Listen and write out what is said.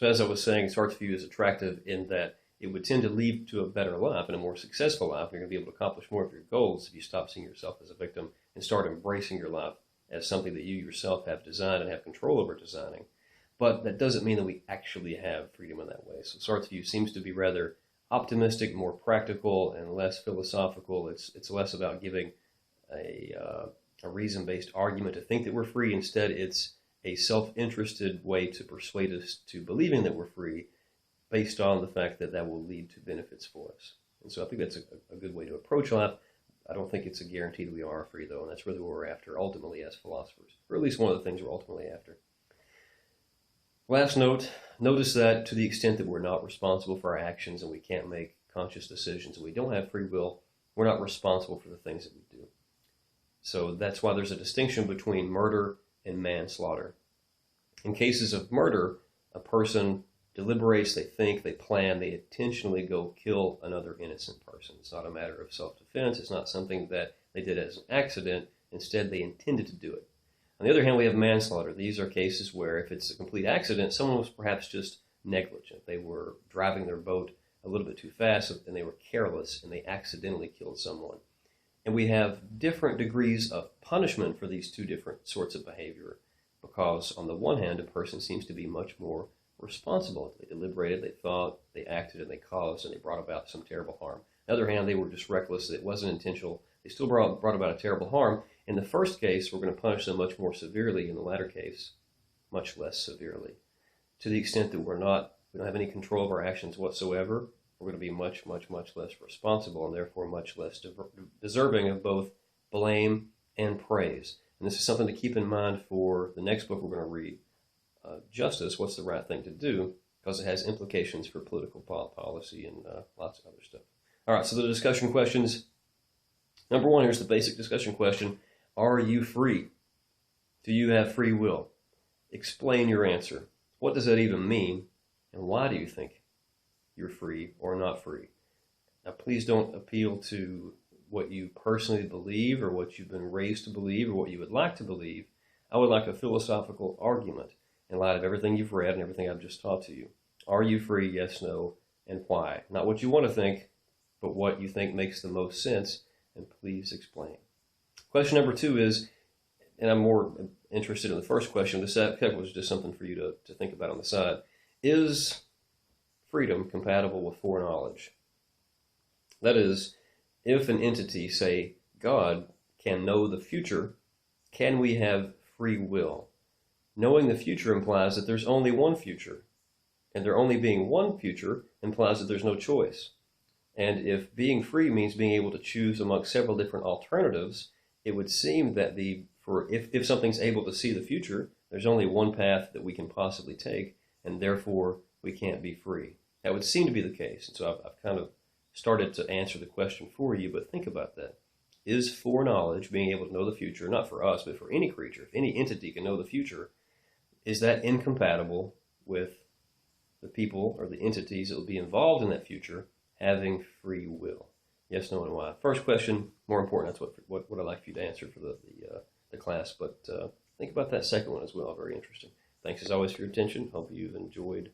So as I was saying, Sartre's view is attractive in that it would tend to lead to a better life and a more successful life. You're going to be able to accomplish more of your goals if you stop seeing yourself as a victim and start embracing your life as something that you yourself have designed and have control over designing. But that doesn't mean that we actually have freedom in that way. So Sartre's view seems to be rather optimistic, more practical, and less philosophical. It's less about giving a reason-based argument to think that we're free. Instead, it's a self-interested way to persuade us to believing that we're free based on the fact that that will lead to benefits for us. And so I think that's a good way to approach life. I don't think it's a guarantee that we are free, though, and that's really what we're after ultimately as philosophers, or at least one of the things we're ultimately after. Last note, notice that to the extent that we're not responsible for our actions and we can't make conscious decisions and we don't have free will, we're not responsible for the things that we do. So that's why there's a distinction between murder and manslaughter. In cases of murder, a person deliberates, they think, they plan, they intentionally go kill another innocent person. It's not a matter of self-defense. It's not something that they did as an accident. Instead, they intended to do it. On the other hand, we have manslaughter. These are cases where if it's a complete accident, someone was perhaps just negligent. They were driving their boat a little bit too fast and they were careless and they accidentally killed someone. And we have different degrees of punishment for these two different sorts of behavior because on the one hand, a person seems to be much more responsible. They deliberated, they thought, they acted, and they caused, and they brought about some terrible harm. On the other hand, they were just reckless. It wasn't intentional. They still brought about a terrible harm. In the first case, we're going to punish them much more severely. In the latter case, much less severely. To the extent that we don't have any control of our actions whatsoever, we're going to be much, much, much less responsible and therefore much less deserving of both blame and praise. And this is something to keep in mind for the next book we're going to read, Justice, What's the Right Thing to Do, because it has implications for political policy and lots of other stuff. All right, so the discussion questions. Number one, here's the basic discussion question. Are you free? Do you have free will? Explain your answer. What does that even mean? And why do you think you're free or not free? Now, please don't appeal to what you personally believe or what you've been raised to believe or what you would like to believe. I would like a philosophical argument in light of everything you've read and everything I've just taught to you. Are you free? Yes, no, and why? Not what you want to think, but what you think makes the most sense, and please explain. Question number two is, and I'm more interested in the first question, the second was just something for you to think about on the side. Is freedom compatible with foreknowledge? That is, if an entity, say God, can know the future, can we have free will? Knowing the future implies that there's only one future, and there only being one future implies that there's no choice. And if being free means being able to choose amongst several different alternatives, it would seem that if something's able to see the future, there's only one path that we can possibly take, and therefore we can't be free. That would seem to be the case. And so I've kind of started to answer the question for you, but think about that. Is foreknowledge, being able to know the future, not for us, but for any creature, if any entity can know the future, is that incompatible with the people or the entities that will be involved in that future having free will? Yes, no, and why? First question, more important. That's what I'd like for you to answer for the class. But think about that second one as well. Very interesting. Thanks as always for your attention. Hope you've enjoyed